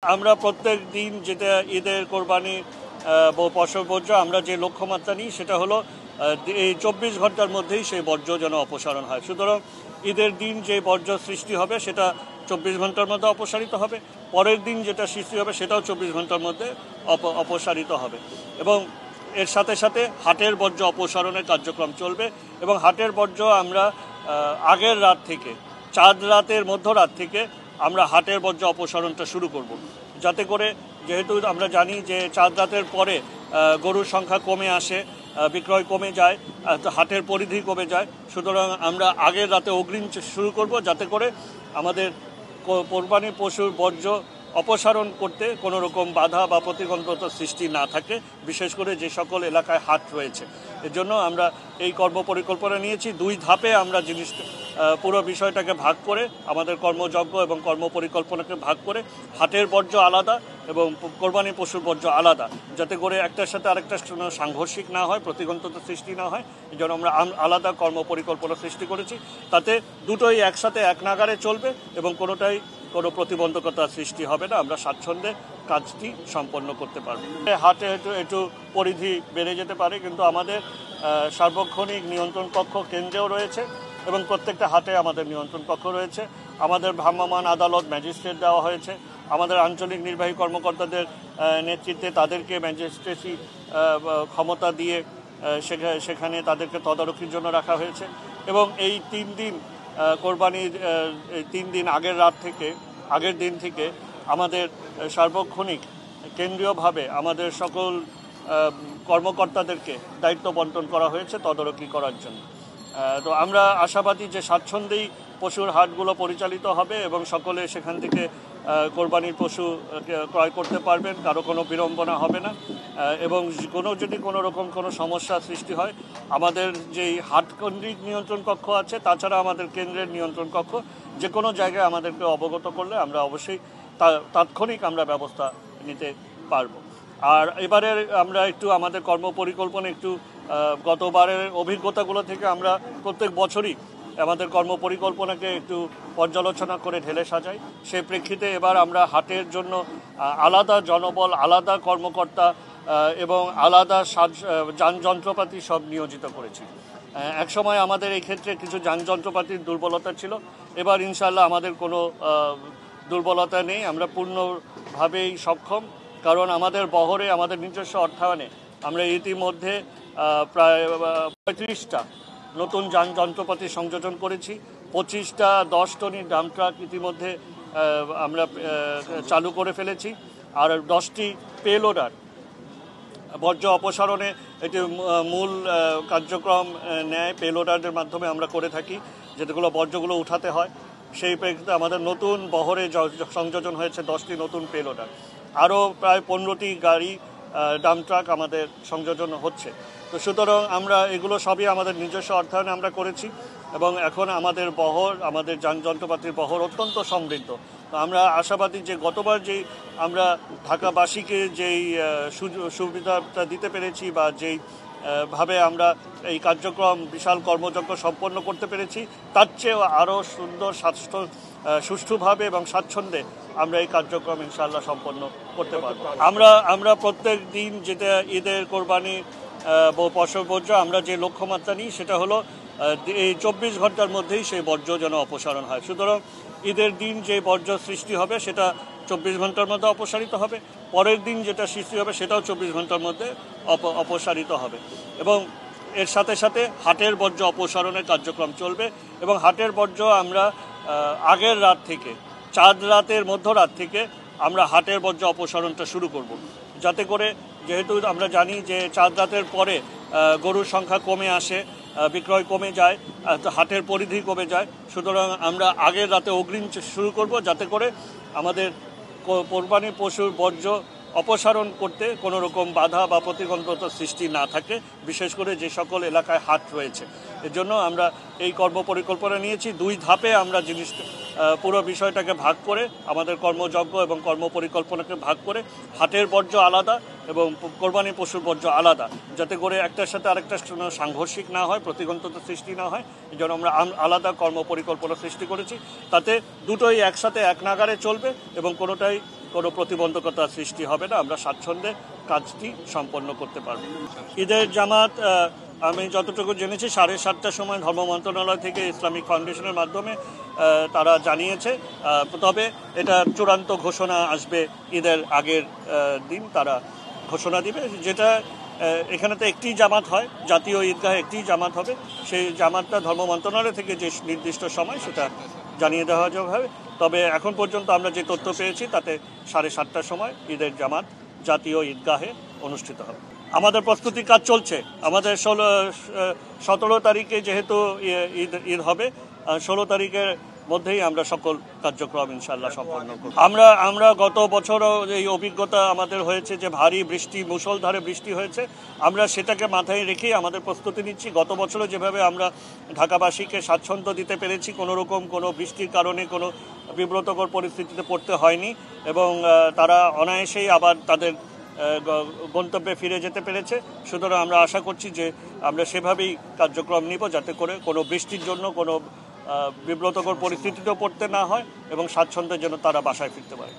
আমরা প্রত্যেক দিন যেটা ঈদের কোরবানি পশু বর্জ্য আমরা যে লক্ষ্যমাত্রা নিই সেটা হলো এই 24 ঘন্টার মধ্যেই সেই বর্জ্য যেন অপসারণ হয়। সুতরাং ঈদের দিন যে বর্জ্য সৃষ্টি হবে সেটা 24 ঘন্টার মধ্যে অপসারিত হবে, পরের দিন যেটা সৃষ্টি হবে সেটাও 24 ঘন্টার মধ্যে অপসারিত হবে। এবং এর সাথে সাথে হাটের বর্জ্য অপসারণের কার্যক্রম চলবে এবং হাটের বর্জ্য আমরা আগের রাত থেকে চাঁদ রাতের মধ্যরাত থেকে আমরা হাটের বর্জ্য অপসারণটা শুরু করব, যাতে করে যেহেতু আমরা জানি যে চাঁদ রাতের পরে গরুর সংখ্যা কমে আসে, বিক্রয় কমে যায়, হাটের পরিধি কমে যায়। সুতরাং আমরা আগের রাতে অগ্রিম শুরু করব, যাতে করে আমাদের কোরবানি পশুর বর্জ্য অপসারণ করতে কোনো রকম বাধা বা প্রতিবন্ধকতার সৃষ্টি না থাকে, বিশেষ করে যে সকল এলাকায় হাট রয়েছে। এর জন্য আমরা এই কর্মপরিকল্পনা নিয়েছি। 2 ধাপে আমরা পুরো বিষয়টাকে ভাগ করে, আমাদের কর্মযজ্ঞ এবং কর্মপরিকল্পনাকে ভাগ করে, হাটের বর্জ্য আলাদা এবং কোরবানি পশুর বর্জ্য আলাদা, যাতে করে একটার সাথে আরেকটার সাংঘর্ষিক না হয়, প্রতিবন্ধকতা সৃষ্টি না হয়। এই জন্য আমরা আলাদা কর্মপরিকল্পনা সৃষ্টি করেছি, তাতে দুটোই একসাথে এক নাগারে চলবে এবং কোনোটাই কোনো প্রতিবন্ধকতার সৃষ্টি হবে না। আমরা স্বাচ্ছন্দ্যে কাজটি সম্পন্ন করতে পারব। হাটে একটু পরিধি বেড়ে যেতে পারে, কিন্তু আমাদের সার্বক্ষণিক নিয়ন্ত্রণ কক্ষ কেন্দ্রেও রয়েছে এবং প্রত্যেকটা হাটে আমাদের নিয়ন্ত্রণ কক্ষ রয়েছে। আমাদের ভ্রাম্যমাণ আদালত ম্যাজিস্ট্রেট দেওয়া হয়েছে। আমাদের আঞ্চলিক নির্বাহী কর্মকর্তাদের নেতৃত্বে তাদেরকে ম্যাজিস্ট্রেসি ক্ষমতা দিয়ে সেখানে তাদেরকে তদারকির জন্য রাখা হয়েছে। এবং এই 3 দিন কোরবানির 3 দিন আগের দিন থেকে আমাদের সার্বক্ষণিক কেন্দ্রীয়ভাবে আমাদের সকল কর্মকর্তাদেরকে দায়িত্ব বন্টন করা হয়েছে তদারকি করার জন্য। তো আমরা আশাবাদী যে স্বাচ্ছন্দ্যেই পশুর হাটগুলো পরিচালিত হবে এবং সকলে সেখান থেকে কোরবানির পশু ক্রয় করতে পারবেন, কারো কোনো বিড়ম্বনা হবে না। এবং যদি কোনো রকম কোনো সমস্যা সৃষ্টি হয়, আমাদের যেই হাটকেন্দ্রিক নিয়ন্ত্রণ কক্ষ আছে, তাছাড়া আমাদের কেন্দ্রের নিয়ন্ত্রণ কক্ষ যে কোনো জায়গায় আমাদেরকে অবগত করলে আমরা অবশ্যই তাৎক্ষণিক আমরা ব্যবস্থা নিতে পারবো। আর এবারে আমরা একটু আমাদের কর্মপরিকল্পনা একটু গতবারের অভিজ্ঞতাগুলো থেকে আমরা প্রত্যেক বছরই আমাদের কর্মপরিকল্পনাকে একটু পর্যালোচনা করে ঢেলে সাজাই। সেই প্রেক্ষিতে এবার আমরা হাটের জন্য আলাদা জনবল, আলাদা কর্মকর্তা এবং আলাদা যানযন্ত্রপাতি সব নিয়োজিত করেছি। একসময় আমাদের এই ক্ষেত্রে কিছু যানযন্ত্রপাতির দুর্বলতা ছিল, এবার ইনশাআল্লাহ আমাদের কোনো দুর্বলতা নেই। আমরা পূর্ণভাবেই সক্ষম, কারণ আমাদের বহরে, আমাদের নিজস্ব অর্থায়নে আমরা ইতিমধ্যে প্রায় 35টা নতুন যন্ত্রপাতি সংযোজন করেছি। 25টা 10 টনি ডাম্প ট্রাক ইতিমধ্যে আমরা চালু করে ফেলেছি। আর 10টি পেলোডার বর্জ্য অপসারণে এটি মূল কার্যক্রম নেয়। পেলোডারদের মাধ্যমে আমরা করে থাকি, যেগুলো বর্জ্যগুলো উঠাতে হয়। সেই প্রেক্ষিতে আমাদের নতুন বহরে সংযোজন হয়েছে 10টি নতুন পেলোডার। আরও প্রায় 15টি গাড়ি ডাম্প ট্রাক আমাদের সংযোজন হচ্ছে। তো সুতরাং আমরা এগুলো সবই আমাদের নিজস্ব অর্থায়নে আমরা করেছি এবং এখন আমাদের যানযন্ত্রপাতির বহর অত্যন্ত সমৃদ্ধ। তো আমরা আশাবাদী যে গতবার যেই আমরা ঢাকাবাসীকে যেই সুবিধাটা দিতে পেরেছি বা যেই ভাবে আমরা এই কার্যক্রম বিশাল কর্মযজ্ঞ সম্পন্ন করতে পেরেছি, তার চেয়েও আরও সুন্দর সুষ্ঠুভাবে এবং স্বাচ্ছন্দ্যে আমরা এই কার্যক্রম ইনশাআল্লাহ সম্পন্ন করতে পারব। আমরা প্রত্যেক দিন যেটা ঈদের কোরবানি পশু বর্জ্য আমরা যে লক্ষ্যমাত্রা নিই সেটা হলো এই 24 ঘন্টার মধ্যেই সেই বর্জ্য যেন অপসারণ হয়। সুতরাং ঈদের দিন যে বর্জ্য সৃষ্টি হবে সেটা 24 ঘন্টার মধ্যে অপসারিত হবে, পরের দিন যেটা সৃষ্টি হবে সেটাও 24 ঘন্টার মধ্যে অপসারিত হবে। এবং এর সাথে সাথে হাটের বর্জ্য অপসারণের কার্যক্রম চলবে এবং হাটের বর্জ্য আমরা আগের রাত থেকে চাঁদ রাতের মধ্যরাত থেকে আমরা হাটের বর্জ্য অপসারণটা শুরু করব, যাতে করে যেহেতু আমরা জানি যে চাঁদ রাতের পরে গরুর সংখ্যা কমে আসে, বিক্রয় কমে যায়, হাটের পরিধি কমে যায়। সুতরাং আমরা আগের রাতে অগ্রিম শুরু করব, যাতে করে আমাদের কোরবানি পশুর বর্জ্য অপসারণ করতে কোনো রকম বাধা বা প্রতিবন্ধকতার সৃষ্টি না থাকে, বিশেষ করে যে সকল এলাকায় হাট রয়েছে। এর জন্য আমরা এই কর্মপরিকল্পনা নিয়েছি। 2 ধাপে আমরা পুরো বিষয়টাকে ভাগ করে, আমাদের কর্মযজ্ঞ এবং কর্মপরিকল্পনাকে ভাগ করে, হাটের বর্জ্য আলাদা এবং কোরবানি পশুর বর্জ্য আলাদা, যাতে করে একটার সাথে আরেকটার সাংঘর্ষিক না হয়, প্রতিবন্ধকতার সৃষ্টি না হয়। এই জন্য আমরা আলাদা কর্মপরিকল্পনা সৃষ্টি করেছি, তাতে দুটোই একসাথে এক নাগারে চলবে এবং কোনোটাই কোনো প্রতিবন্ধকতা সৃষ্টি হবে না, আমরা স্বাচ্ছন্দ্যে কাজটি সম্পন্ন করতে পারব। ঈদের জামাত আমি যতটুকু জেনেছি 7:30টার সময় ধর্ম মন্ত্রণালয় থেকে ইসলামিক ফাউন্ডেশনের মাধ্যমে তারা জানিয়েছে, তবে এটা চূড়ান্ত ঘোষণা আসবে ঈদের আগের দিন তারা ঘোষণা দিবে। যেটা এখানে তো একটি জামাত হয়, জাতীয় ঈদগাহে একটি জামাত হবে, সেই জামাতটা ধর্ম মন্ত্রণালয় থেকে যে নির্দিষ্ট সময় সেটা জানিয়ে দেওয়া হবে। তবে এখন পর্যন্ত আমরা যে তথ্য পেয়েছি তাতে 7:30টার সময় ঈদের জামাত জাতীয় ঈদগাহে অনুষ্ঠিত হবে। আমাদের প্রস্তুতি কাজ চলছে। আমাদের 17 তারিখে যেহেতু ঈদ হবে, 16 তারিখের মধ্যেই আমরা সকল কার্যক্রম ইনশাআল্লাহ সম্পন্ন করব। আমরা গত বছরও এই অভিজ্ঞতা আমাদের হয়েছে যে ভারী বৃষ্টি, মুষলধারে বৃষ্টি হয়েছে, আমরা সেটাকে মাথায় রেখেই আমাদের প্রস্তুতি নিচ্ছি। গত বছরও যেভাবে আমরা ঢাকাবাসীকে স্বাচ্ছন্দ্য দিতে পেরেছি, কোনো রকম কোনো বৃষ্টির কারণে কোনো বিব্রতকর পরিস্থিতিতে পড়তে হয়নি এবং তারা অনায়াসেই আবার তাদের গন্তব্যে ফিরে যেতে পেরেছে। সুতরাং আমরা আশা করছি যে আমরা সেভাবেই কার্যক্রম নিব, যাতে করে কোনো বৃষ্টির জন্য কোনো বিব্রতকর পরিস্থিতিতেও পড়তে না হয় এবং স্বাচ্ছন্দ্যের জন্য তারা বাসায় ফিরতে পারে।